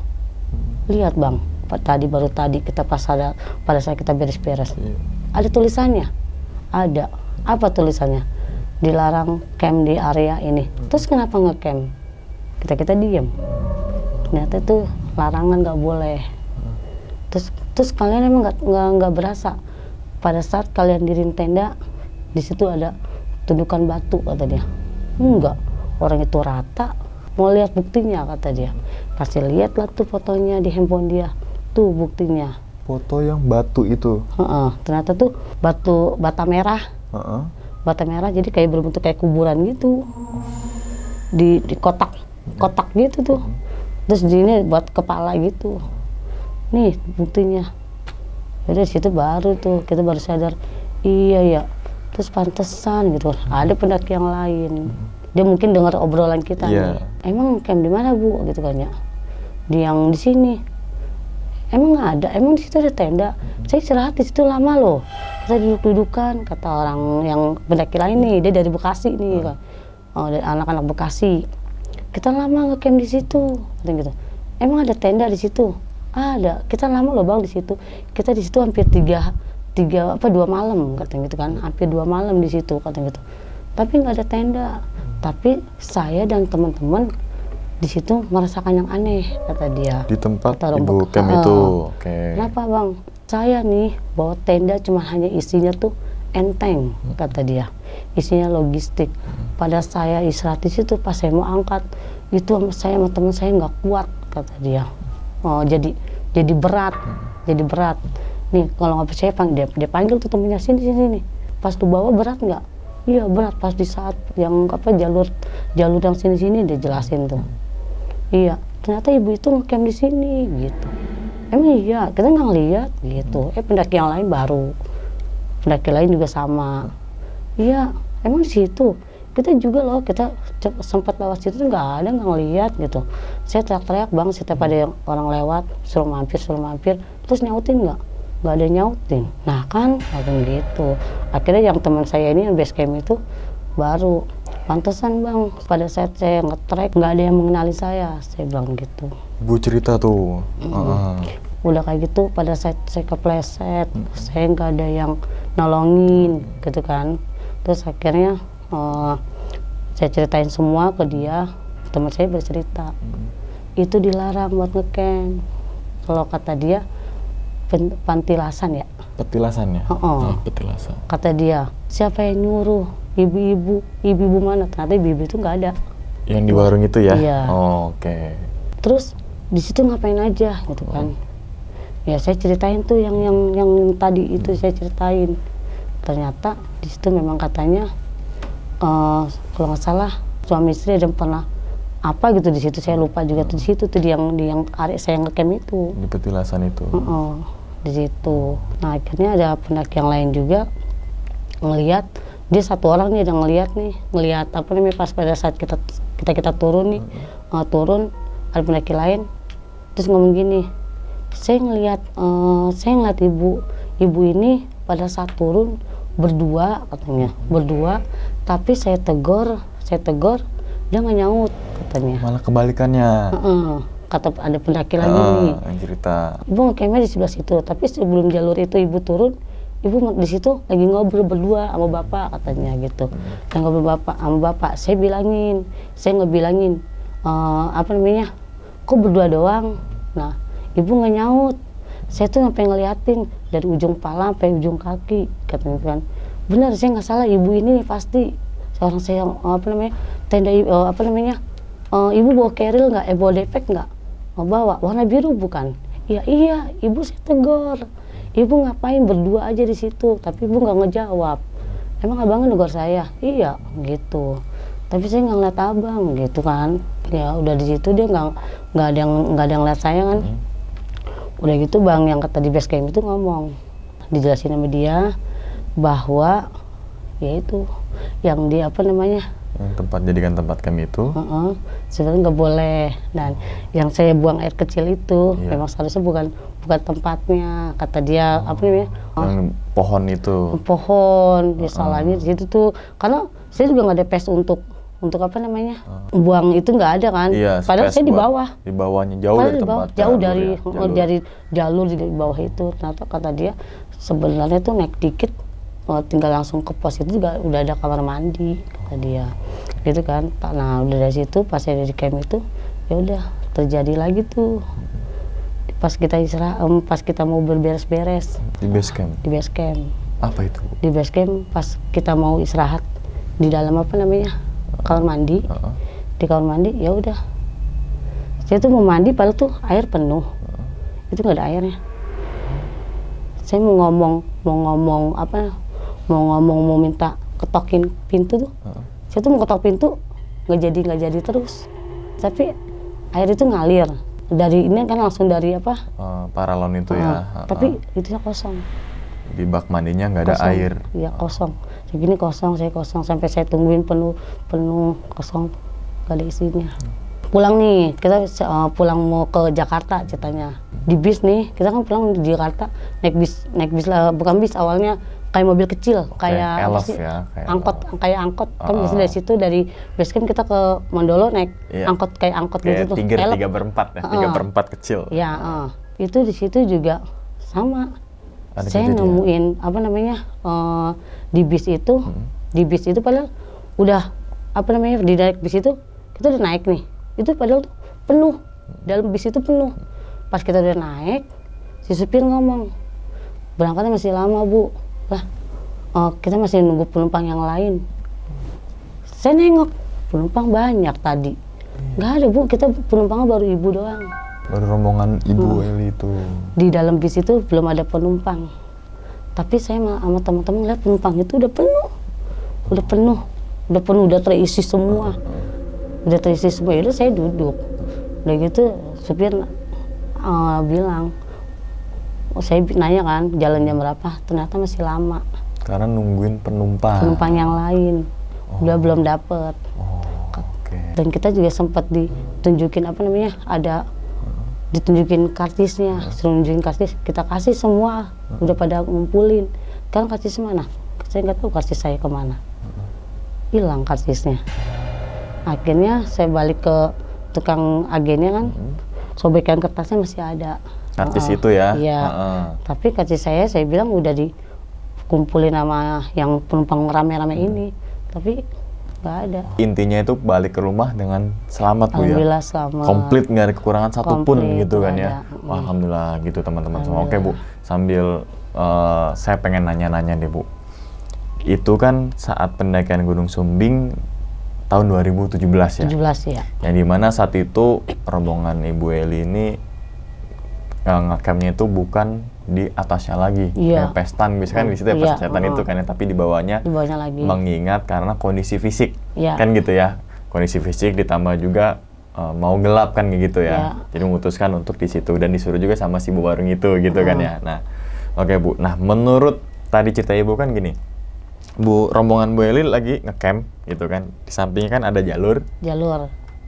Lihat bang, baru tadi kita pada saat kita beres-beres. Ada tulisannya. Ada. Apa tulisannya? Dilarang camp di area ini. Terus kenapa ngecamp? Kita diem. Ternyata itu larangan, nggak boleh. Terus kalian emang nggak berasa pada saat kalian diriin tenda, di situ ada tundukan batu, kata dia. Enggak, orang itu rata. Mau lihat buktinya, kata dia. Kasih lihat lah tuh fotonya di handphone dia. Tuh buktinya. Foto yang batu itu? Ternyata tuh bata merah. Bata merah, jadi kayak berbentuk kayak kuburan gitu. Di kotak gitu tuh. Terus di ini buat kepala gitu. Nih buktinya. Jadi situ baru tuh kita baru sadar, iya ya. Terus pantesan gitu. Ada pendaki yang lain. Dia mungkin dengar obrolan kita nih. Emang camp di mana Bu? Gitu kan ya. Di sini. Emang nggak ada, emang di situ ada tenda. Saya istirahat di situ lama loh. Kita duduk-dudukan, kata orang yang pendaki lain nih, dia dari Bekasi nih kan. Dari anak-anak Bekasi. Kita lama ngecamp di situ, katanya gitu. Emang ada tenda di situ? Ada. Kita lama loh bang di situ. Kita di situ hampir 2 malam, katanya gitu kan. Hampir 2 malam di situ, katanya gitu. Tapi nggak ada tenda. Tapi saya dan teman-teman di situ merasakan yang aneh, kata dia. Di tempat ibu camp itu. Kenapa bang? Saya nih bawa tenda cuma hanya isinya tuh enteng, kata dia. Isinya logistik. Pada saya istirahat di situ, pas saya mau angkat, itu saya sama teman saya nggak kuat, kata dia. Oh, jadi berat, jadi berat. Nih kalau nggak percaya dia panggil tuh temennya, sini. Pas tuh bawa berat nggak? Iya berat. Pas di saat yang jalur yang sini dia jelasin tuh. Iya, ternyata ibu itu ngecamp di sini gitu. Emang iya, kita nggak ngeliat gitu. Pendaki yang lain baru, pendaki lain juga sama. Iya, emang di situ. Kita juga loh, kita sempat lewat situ nggak ngeliat gitu. Saya teriak-teriak bang, setiap ada yang orang lewat, suruh mampir, terus nyautin nggak ada nyautin. Nah kan, gitu. Akhirnya yang teman saya ini yang base camp itu baru, pantesan bang, pada saat saya nge-trek nggak ada yang mengenali saya bilang gitu. Bu cerita tuh. Udah kayak gitu, pada saat saya kepleset, saya nggak ada yang nolongin gitu kan. Terus akhirnya saya ceritain semua ke dia, teman saya bercerita, itu dilarang buat ngecamp. Kalau kata dia, pantilasan ya. Petilasan ya? Petilasan. Kata dia, siapa yang nyuruh? Ibu-ibu mana? Ternyata ibu-ibu itu nggak ada. Yang di warung itu ya? Iya. Oh, oke. Terus di situ ngapain aja gitu kan? Ya saya ceritain tuh yang tadi itu saya ceritain. Ternyata di situ memang katanya kalau nggak salah suami istri ada pernah apa gitu di situ, saya lupa juga tuh di situ tuh yang arek saya ngecamp itu. Di petilasan itu. Di situ. Nah akhirnya ada pendaki yang lain juga ngelihat, dia satu orang nih ada ngelihat apa namanya pas pada saat kita turun nih, turun ada pendaki lain terus ngomong gini, saya ngelihat ibu ini pada saat turun berdua katanya, tapi saya tegur dia nggak nyaut katanya. Malah kebalikannya. Kata ada pendaki lagi nih yang cerita, ibu ngecamp di sebelah situ, tapi sebelum jalur itu ibu turun, ibu di situ lagi ngobrol berdua sama bapak katanya gitu. Dan ngobrol sama bapak, saya ngebilangin apa namanya, kok berdua doang. Nah ibu nggak nyaut, saya tuh sampai ngeliatin dari ujung pala sampai ujung kaki katanya kan. Benar, saya nggak salah, ibu ini pasti seorang saya apa namanya tenda apa namanya ibu bawa keril nggak, bawa depek nggak? Bawa warna biru bukan? Iya ibu, saya tegur, ibu ngapain berdua aja di situ, tapi ibu nggak ngejawab. Emang abangnya negur saya? Iya gitu, tapi saya nggak ngeliat abang gitu kan. Ya udah di situ dia nggak ada yang ngeliat saya kan. Udah gitu bang yang kata di base camp itu ngomong, dijelasin sama dia bahwa yaitu yang di apa namanya yang jadikan tempat kami itu sebenarnya nggak boleh, dan yang saya buang air kecil itu memang seharusnya bukan tempatnya, kata dia. Apa namanya yang pohon ya salahnya di situ tuh, karena saya juga nggak ada pes untuk apa namanya buang itu, nggak ada kan. Padahal saya di bawahnya jauh dari tempat, jauh dari jalur di bawah itu. Ternyata kata dia sebenarnya tuh naik dikit tinggal langsung ke pos itu juga udah ada kamar mandi, kata dia gitu kan. Nah udah dari situ pas saya di camp itu ya udah terjadi lagi tuh pas kita istirahat, pas kita mau berberes-beres di base camp. Apa itu? Di base camp pas kita mau istirahat di dalam apa namanya kamar mandi, di kamar mandi ya udah saya tuh mau mandi padahal tuh air penuh, itu nggak ada airnya. Saya mau ngomong mau minta ketokin pintu tuh. Saya tuh mau ketok pintu nggak jadi terus, tapi air itu ngalir dari ini kan langsung dari apa paralon itu ya. Tapi itu kosong, di bak mandinya nggak ada air. Iya kosong, segini kosong, saya kosong sampai saya tungguin penuh kosong, nggak ada isinya. Pulang nih, kita pulang mau ke Jakarta ceritanya. Di bis nih, kita kan pulang di Jakarta naik bis lah, bukan bis awalnya, kayak mobil kecil, kayak angkot. Kan biasanya dari situ dari base camp kita ke Mondolo naik angkot kayak angkot gitu tuh. 3/4 ya, 3/4 kecil. Ya, itu di situ juga sama. Saya nemuin apa namanya di bis itu padahal udah apa namanya di naik bis itu kita udah naik nih, itu padahal tuh penuh, dalam bis itu penuh. Pas kita udah naik, si supir ngomong, berangkatnya masih lama bu. Lah kita masih nunggu penumpang yang lain. Saya nengok, penumpang banyak tadi. Nggak ada Bu, kita penumpangnya baru ibu doang. Baru rombongan Ibu Eli itu. Di dalam bis itu belum ada penumpang. Tapi saya sama teman-teman lihat penumpang itu udah penuh. Udah terisi semua. Udah terisi semua, yaudah saya duduk. Udah gitu supir bilang, saya nanya kan jalan jam berapa, ternyata masih lama. Karena nungguin penumpang. Penumpang yang lain, udah belum dapet. Dan kita juga sempat ditunjukin ditunjukin kartisnya, suruh nunjukin kartis, kita kasih semua, udah pada ngumpulin. Kan kartis mana? Saya nggak tahu kartis saya kemana. Hilang kartisnya. Akhirnya saya balik ke tukang agennya kan, sobekan kertasnya masih ada. Kartis itu ya? Iya. Tapi kartis saya bilang udah dikumpulin sama yang penumpang rame-rame ini, tapi nggak ada. Intinya itu balik ke rumah dengan selamat Bu ya? Alhamdulillah selamat. Komplit, nggak ada kekurangan satupun gitu kan ya? Ada. Wah, alhamdulillah gitu teman-teman semua. Oke Bu, sambil saya pengen nanya-nanya deh Bu. Itu kan saat pendakian Gunung Sumbing tahun 2017 ya? 17 ya. Yang dimana saat itu rombongan Ibu Eli ini ngecampnya itu bukan di atasnya lagi, kayak pestan, biasanya kan di situ ya pas setan itu kan ya, tapi di bawahnya lagi. Mengingat karena kondisi fisik, ya. Kan gitu ya, kondisi fisik ditambah juga mau gelap kan gitu ya, jadi memutuskan untuk di situ dan disuruh juga sama si Bu Warung itu gitu kan ya. Nah, oke Bu, nah menurut tadi cerita Ibu kan gini, Bu, rombongan Bu Eli lagi ngecamp gitu kan, di sampingnya kan ada jalur.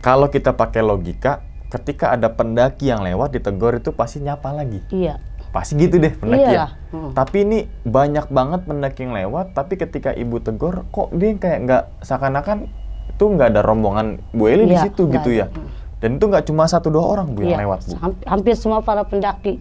Kalau kita pakai logika, ketika ada pendaki yang lewat ditegur itu pasti nyapa lagi. Iya. Pasti gitu deh pendaki ya. Hmm. Tapi ini banyak banget pendaki yang lewat, tapi ketika Ibu tegur, kok dia kayak nggak, seakan-akan itu nggak ada rombongan Bu Eli di situ gitu ya. Dan itu nggak cuma 1-2 orang Bu yang lewat Bu. Hampir semua para pendaki.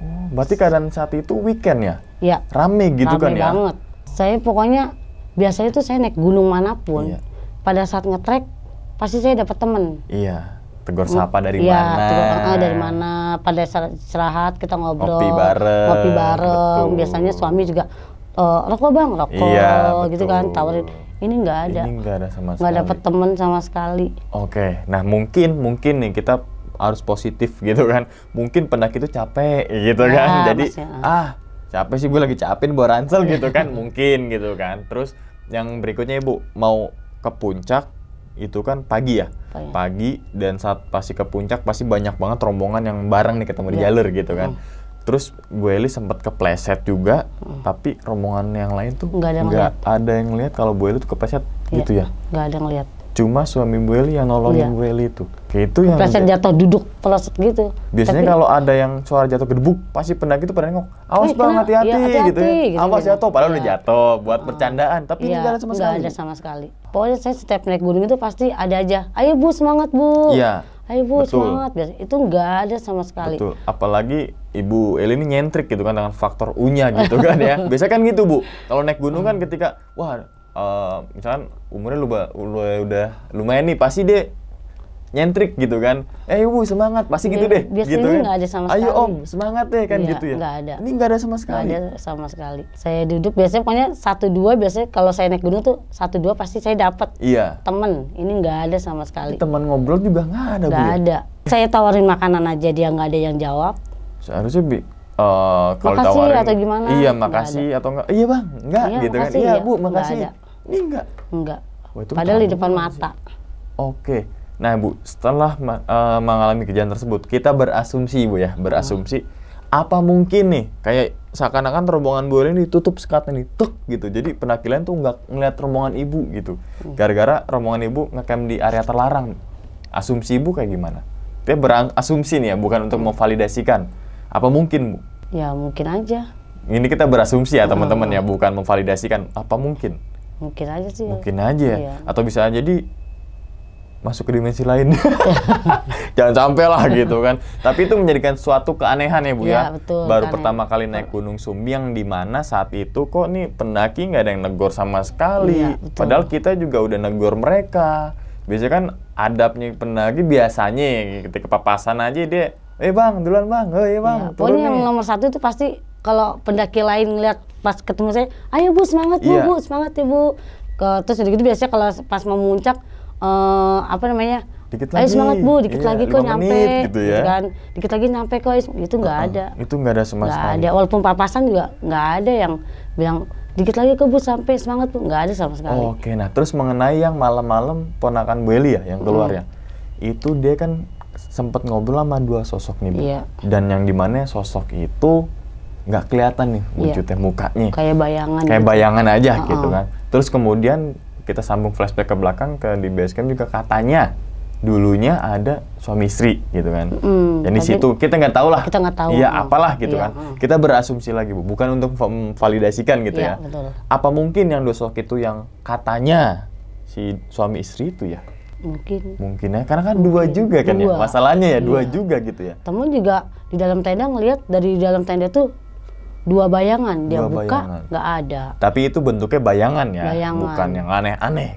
Oh, berarti keadaan saat itu weekend ya? Iya. Rame gitu kan ya? Rame banget. Saya pokoknya biasanya tuh saya naik gunung manapun, pada saat ngetrek pasti saya dapat temen. Iya. Tegur sapa dari mana? Dari mana? Pada saat istirahat kita ngobrol, ngopi bareng. Betul. Biasanya suami juga rokok bang, rokok gitu kan, tawarin. Ini nggak ada. Ini nggak ada sama sekali. Nggak dapet temen sama sekali. Oke, nah mungkin nih kita harus positif gitu kan. Mungkin pendaki itu capek gitu kan. Jadi capek sih, gue lagi capek bawa ransel gitu kan. Mungkin gitu kan. Terus yang berikutnya Ibu mau ke puncak itu kan pagi ya? Pagi, dan saat pasti ke puncak pasti banyak banget rombongan yang bareng nih ketemu di jalur gitu kan. Terus Bu Eli sempat kepleset juga, tapi rombongan yang lain tuh nggak ada yang lihat kalau Bu Eli tuh kepleset gitu ya? Nggak ada yang lihat. Cuma suami Bu Eli yang nolongin Bu Eli itu. Itu yang kepleset jatuh duduk peleset gitu. Biasanya kalau ada yang suara jatuh gedebuk, pasti pendaki itu pada nengok, awas bang, hati-hati gitu ya. Awas jatuh, padahal udah jatuh buat bercandaan, tapi ini nggak ada sama sekali. Nggak ada sama sekali. Pokoknya saya setiap naik gunung itu pasti ada aja, ayo Bu semangat Bu. Iya. Ayo Bu semangat. Itu nggak ada sama sekali. Betul. Apalagi Ibu Eli ini nyentrik gitu kan dengan faktor U-nya gitu kan ya. Biasanya kan gitu Bu. Kalau naik gunung kan ketika misalkan umurnya udah lumayan nih, pasti dia nyentrik gitu kan. Bu semangat, pasti gitu deh. Biasanya gitu kan. Nggak ada sama sekali. Ayo Om semangat deh kan gitu ya. Nggak ada. Ini nggak ada sama sekali. Nggak ada sama sekali. Saya duduk biasanya pokoknya 1-2, biasanya kalau saya naik gunung tuh 1-2 pasti saya dapat temen. Ini nggak ada sama sekali. Teman ngobrol juga nggak ada. Nggak ada. Saya tawarin makanan aja dia nggak ada yang jawab. Seharusnya kalau tawarin atau gimana? Iya makasih atau enggak? Iya bang, enggak gitu kan? Iya Bu makasih. Ini enggak. Padahal di depan mata. Oke. Nah Bu, setelah mengalami kejadian tersebut, kita berasumsi Bu ya, apa mungkin nih kayak seakan-akan rombongan Bu Eli ini ditutup sekatnya nih, tek gitu. Jadi pendaki lain tuh nggak ngeliat rombongan Ibu gitu. Gara-gara rombongan Ibu ngecamp di area terlarang. Asumsi Ibu kayak gimana? Dia berasumsi nih ya, bukan untuk memvalidasikan. Apa mungkin Bu? Ya mungkin aja. Ini kita berasumsi ya teman-teman ya, bukan memvalidasikan. Apa mungkin? Mungkin aja sih. Mungkin aja ya. Atau bisa jadi masuk ke dimensi lain. Jangan sampai lah gitu kan. Tapi itu menjadikan suatu keanehan ya Bu ya. Betul, baru pertama kali naik Gunung Sumbing, di mana saat itu kok nih pendaki nggak ada yang negor sama sekali. Padahal kita juga udah negor mereka. Biasanya kan adabnya pendaki biasanya ketika papasan aja dia, bang, duluan bang, bang. Pokoknya yang nomor 1 itu pasti kalau pendaki lain ngeliat pas ketemu saya, ayo Bu semangat Bu, Bu semangat ya Bu. Terus gitu biasanya kalau pas mau memuncak apa namanya? Dikit ayo lagi. Semangat Bu, dikit lagi kok nyampe. Menit, gitu ya. Gitu kan. Dikit lagi nyampe kok, itu nggak ada. Itu nggak ada sama sekali. Nggak ada, walaupun papasan juga nggak ada yang bilang dikit lagi kok Bu sampai semangat Bu, nggak ada sama sekali. Oke, nah terus mengenai yang malam-malam ponakan Bu Eli ya yang keluar ya, itu dia kan sempat ngobrol sama 2 sosok nih Bu. Iya. Dan yang dimana sosok itu nggak kelihatan nih wujudnya, mukanya. Kayak bayangan. Kayak gitu. bayangan aja gitu kan. Terus kemudian kita sambung flashback ke belakang ke di base camp juga katanya dulunya ada suami istri gitu kan. Dan di situ kita nggak tahu lah. Kita nggak tahu. Iya apalah gitu kan. Kita berasumsi lagi Bu, bukan untuk memvalidasikan gitu ya. Betul. Apa mungkin yang 2 sosok itu yang katanya si suami istri itu ya? Mungkin ya, karena kan 2 juga kan ya. Masalahnya ya 2 juga gitu ya. Temen juga di dalam tenda ngelihat dari dalam tenda tuh 2 bayangan, dia buka nggak ada. Tapi itu bentuknya bayangan ya, bukan yang aneh-aneh.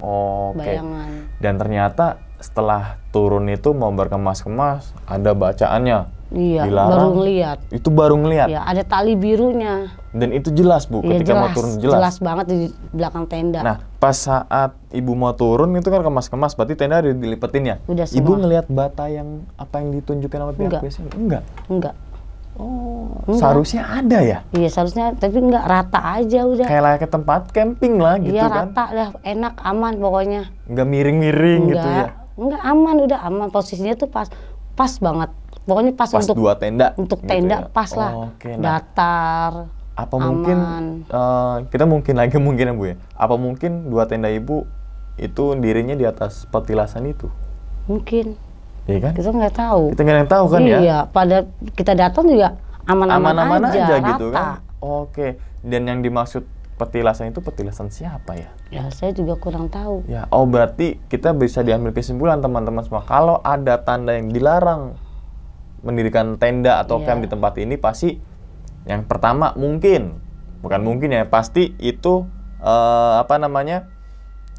Bayangan. Dan ternyata setelah turun itu mau berkemas-kemas, ada bacaannya. Iya, dilarang. baru ngeliat. Itu baru ngeliat. Iya, ada tali birunya. Dan itu jelas Bu, ketika mau turun jelas. Jelas banget di belakang tenda. Nah, pas saat Ibu mau turun itu kan kemas-kemas, berarti tenda udah dilipetin ya? Udah semua. Ibu ngelihat bata yang apa yang ditunjukkan sama pihak biasanya? Enggak. Enggak. Seharusnya ada ya? Iya, seharusnya, tapi enggak, rata aja udah. Kayak layaknya tempat camping lah gitu kan? Iya, rata lah, enak, aman pokoknya. Enggak miring-miring gitu ya? Enggak, aman, udah aman. Posisinya tuh pas banget. Pokoknya pas untuk 2 tenda. Untuk gitu tenda ya? pas lah. Nah, datar. Apa aman. Mungkin kita mungkin ya Bu ya? Apa mungkin 2 tenda Ibu itu dirinya di atas petilasan itu? Mungkin. Iya kan? Kita nggak tahu. Kita nggak tahu kan ya? Iya, pada kita datang juga aman-aman aja gitu rata. kan? Oke. Dan yang dimaksud petilasan itu petilasan siapa ya? Ya, saya juga kurang tahu. Ya, berarti kita bisa diambil kesimpulan teman-teman semua. Kalau ada tanda yang dilarang mendirikan tenda atau camp di tempat ini, pasti yang pertama pasti itu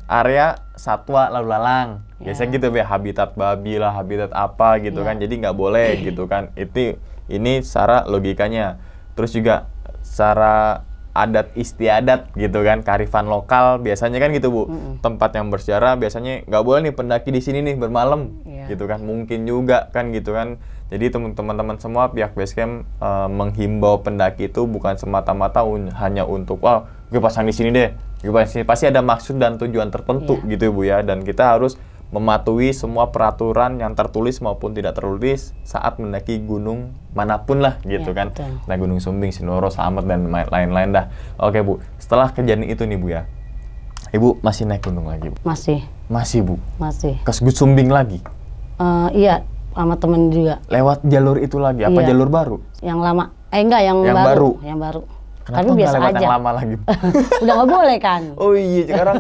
area satwa lalu lalang. Biasanya gitu ya, habitat babi lah, habitat apa gitu kan. Jadi nggak boleh gitu kan. Ini secara logikanya. Terus juga secara adat istiadat gitu kan, kearifan lokal biasanya kan gitu Bu. Tempat yang bersejarah biasanya nggak boleh nih pendaki di sini nih bermalam gitu kan. Mungkin juga kan gitu kan. Jadi teman-teman semua pihak basecamp menghimbau pendaki itu bukan semata-mata hanya untuk gue pasang di sini deh. Pasti ada maksud dan tujuan tertentu gitu Bu ya. Dan kita harus mematuhi semua peraturan yang tertulis maupun tidak tertulis saat mendaki gunung manapun lah gitu kan. Betul. Nah, Gunung Sumbing, Sinoro, Slamet dan lain-lain dah. Oke Bu, setelah kejadian itu nih Bu ya, Ibu masih naik gunung lagi Bu? Masih Bu? Masih. Ke Sumbing lagi? Iya, sama temen juga. Lewat jalur itu lagi? Apa jalur baru? Yang lama? Enggak, yang baru. Yang baru. Kenapa tapi biasa lewat aja. Yang lama lagi? Udah nggak boleh kan? Oh iya, sekarang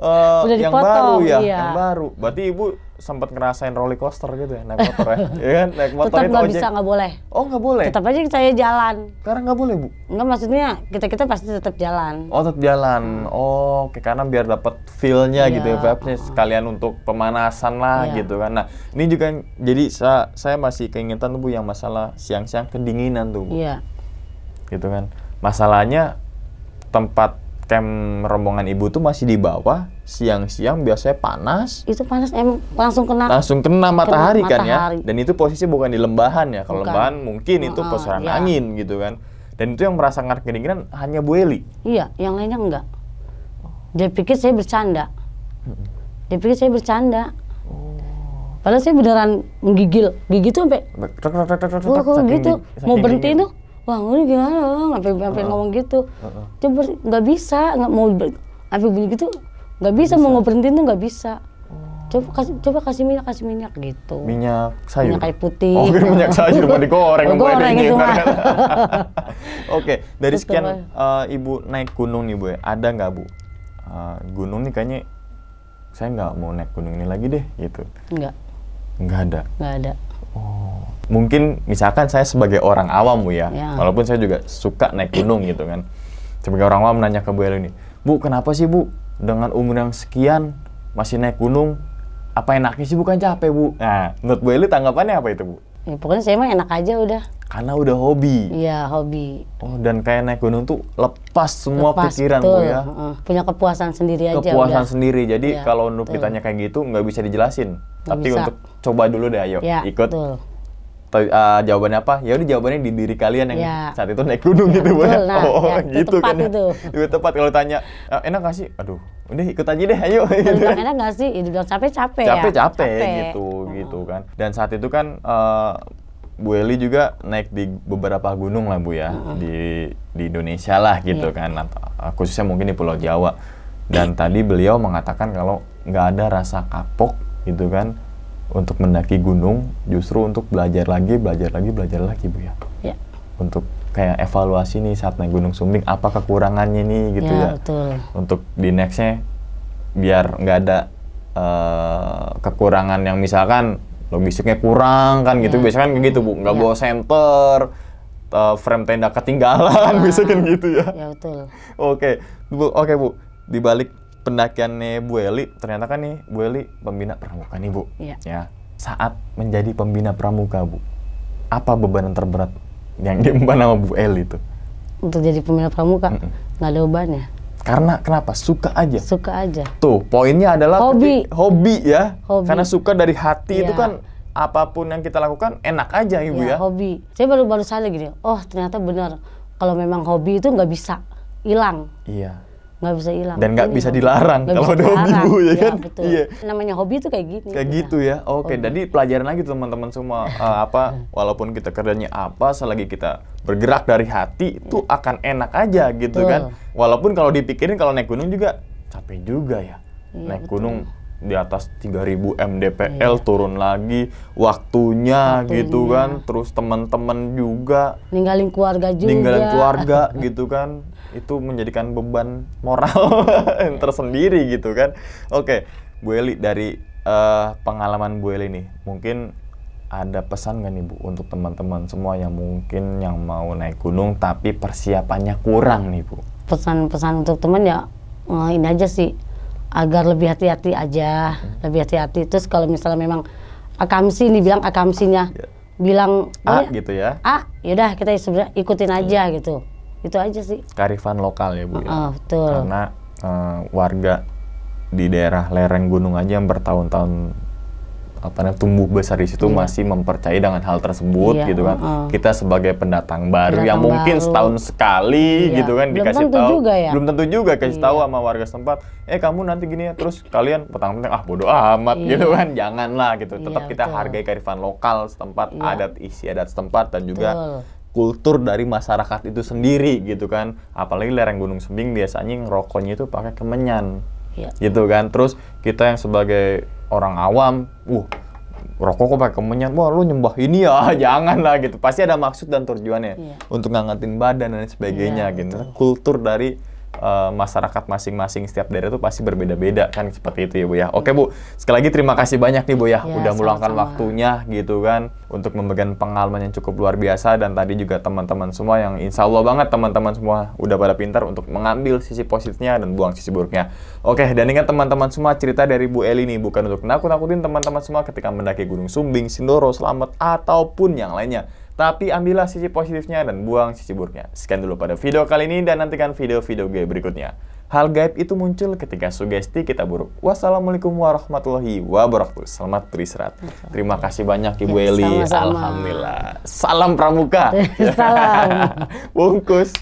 udah yang dipotong, baru ya, iya. yang baru. Berarti Ibu sempat ngerasain roller coaster gitu ya, naik motor ya? Iya kan, naik motor tetap itu nggak bisa, nggak boleh. Oh nggak boleh? Tetap aja saya jalan. Karena nggak boleh Bu? Nggak, maksudnya kita pasti tetap jalan. Oh tetap jalan. Oh, oke, karena biar dapat feel-nya gitu ya, vibes-nya sekalian untuk pemanasan lah gitu kan. Nah ini juga jadi saya masih keingetan tuh Bu yang masalah siang-siang kedinginan tuh Bu. Iya. Gitu kan. Masalahnya tempat camp rombongan Ibu tuh masih di bawah, siang-siang biasanya panas. Itu panas emang langsung kena matahari kan ya. Dan itu posisi bukan di lembahan ya. Kalau lembahan mungkin itu pusaran angin gitu kan. Dan itu yang merasakan kedinginan hanya Bu Eli. Iya, yang lainnya enggak. Dia pikir saya bercanda. Padahal saya beneran menggigil. Gigi tuh sampai gitu. Mau berhenti itu, wah ini gimana? Sampai ngomong gitu. Coba nggak bisa, nggak mau sampai bunyi gitu, nggak bisa mau berhenti itu nggak bisa. Coba kasih minyak gitu. Minyak sayur. Minyak kayu putih. Oh, minyak sayur mau digoreng. Goreng itu mah. Oke, dari sekian Ibu naik gunung nih Bu ya, ada nggak Bu? Gunung nih kayaknya saya nggak mau naik gunung ini lagi deh gitu. Nggak ada. Oh, mungkin misalkan saya sebagai orang awam Bu ya, walaupun saya juga suka naik gunung gitu kan. Sebagai orang awam nanya ke Bu Eli nih, Bu kenapa sih Bu dengan umur yang sekian masih naik gunung? Apa enaknya sih, bukan capek Bu? Nah, menurut Bu Eli tanggapannya apa itu Bu? Ya, pokoknya saya mah enak aja udah. Karena udah hobi. Iya, hobi. Oh, dan kayak naik gunung tuh lepas semua pikiran, betul. Bu ya. Punya kepuasan sendiri aja. Kepuasan udah. sendiri. Jadi ya, kalau untuk ditanya kayak gitu nggak bisa dijelasin. Tapi bisa. untuk coba dulu deh, ayo ya, ikut. Betul. Jawabannya apa? Ya udah jawabannya di diri kalian yang ya. saat itu naik gunung gitu, Bu. Betul, nah, oh, ya, gitu kan. Itu. Itu tepat kalau tanya, enak nggak sih? Aduh, udah ikut aja deh, ayo. Gitu. Enak nggak sih? Ya, dibilang capek-capek ya. Capek gitu kan. Dan saat itu kan Bu Eli juga naik di beberapa gunung lah, Bu ya, di Indonesia lah gitu kan, khususnya mungkin di Pulau Jawa. Dan tadi beliau mengatakan kalau nggak ada rasa kapok gitu kan untuk mendaki gunung, justru untuk belajar lagi Bu ya. Ya. Untuk kayak evaluasi nih saat naik Gunung Sumbing, apa kekurangannya nih gitu ya. Betul. Untuk di nextnya biar nggak ada kekurangan yang misalkan logistiknya kurang kan gitu, biasanya kan kayak gitu, Bu, nggak bawa senter, frame tenda ketinggalan, bisa kan gitu ya. Ya betul. Oke, Bu, di balik pendakiannya Bu Eli, ternyata kan nih Bu Eli pembina pramuka nih, Bu. Ya. Saat menjadi pembina pramuka, Bu, apa beban yang terberat yang diemban sama Bu Eli itu? Untuk jadi pembina pramuka, nggak ada bebannya. Karena kenapa? Suka aja. Suka aja. Tuh, poinnya adalah hobi ya. Hobi. Karena suka dari hati itu kan apapun yang kita lakukan enak aja, Ibu ya. Hobi. Saya baru sadar gini. Oh, ternyata benar. Kalau memang hobi itu nggak bisa hilang. Iya. Nggak bisa hilang. Dan nggak bisa dilarang kalau ada hobi, Bu, ya kan? Betul. Iya. Namanya hobi itu kayak gini. Kayak gitu ya. Oke, jadi pelajaran lagi teman-teman semua, walaupun kita kerjanya apa, selagi kita bergerak dari hati itu akan enak aja gitu kan. Walaupun kalau dipikirin kalau naik gunung juga capek juga ya. Naik gunung di atas 3000 mdpl turun lagi, waktunya gitu kan, terus teman-teman juga ninggalin keluarga gitu kan, itu menjadikan beban moral yang tersendiri gitu kan. Oke, Bu Eli, dari pengalaman Bu Eli nih, mungkin ada pesan nggak nih, Bu, untuk teman-teman semua yang mungkin yang mau naik gunung tapi persiapannya kurang nih, Bu? Pesan-pesan untuk teman ya ini aja sih, agar lebih hati-hati aja, lebih hati-hati. Terus kalau misalnya memang akamsi nih, bilang akamsinya, bilang gitu ya. Yaudah kita sebenarnya ikutin aja gitu. Itu aja sih. Kearifan lokal ya, Bu ya. Betul. Karena warga di daerah lereng gunung aja yang bertahun-tahun tumbuh besar di situ masih mempercayai dengan hal tersebut gitu kan. Kita sebagai pendatang baru yang mungkin setahun sekali gitu kan dikasih tahu. Belum tentu juga kasih tahu sama warga setempat, kamu nanti gini ya, terus kalian petang-petang bodo amat gitu kan. Janganlah gitu. Tetap kita hargai kearifan lokal setempat, adat istiadat setempat, dan juga kultur dari masyarakat itu sendiri gitu kan. Apalagi lereng Gunung Sumbing biasanya ngerokoknya itu pakai kemenyan. Gitu kan. Terus kita yang sebagai orang awam, rokok kok pakai kemenyan, wah lu nyembah ini ya, jangan lah gitu. Pasti ada maksud dan tujuannya untuk ngangetin badan dan sebagainya gitu. Kultur dari masyarakat masing-masing setiap daerah itu pasti berbeda-beda kan, seperti itu ya, Bu ya. Oke, Bu, sekali lagi terima kasih banyak nih, Bu ya, udah meluangkan waktunya gitu kan untuk memberikan pengalaman yang cukup luar biasa. Dan tadi juga teman-teman semua yang insya Allah banget teman-teman semua udah pada pintar untuk mengambil sisi positifnya dan buang sisi buruknya. Oke, dan ingat teman-teman semua, cerita dari Bu Eli ini bukan untuk nakut-nakutin teman-teman semua ketika mendaki Gunung Sumbing, Sindoro, Slamet, ataupun yang lainnya. Tapi ambillah sisi positifnya dan buang sisi buruknya. Sekian dulu pada video kali ini, dan nantikan video-video gue berikutnya. Hal gaib itu muncul ketika sugesti kita buruk. Wassalamualaikum warahmatullahi wabarakatuh. Selamat beristirahat. Terima kasih banyak Ibu Eli. Sama-sama. Alhamdulillah. Salam pramuka. Salam. Bungkus.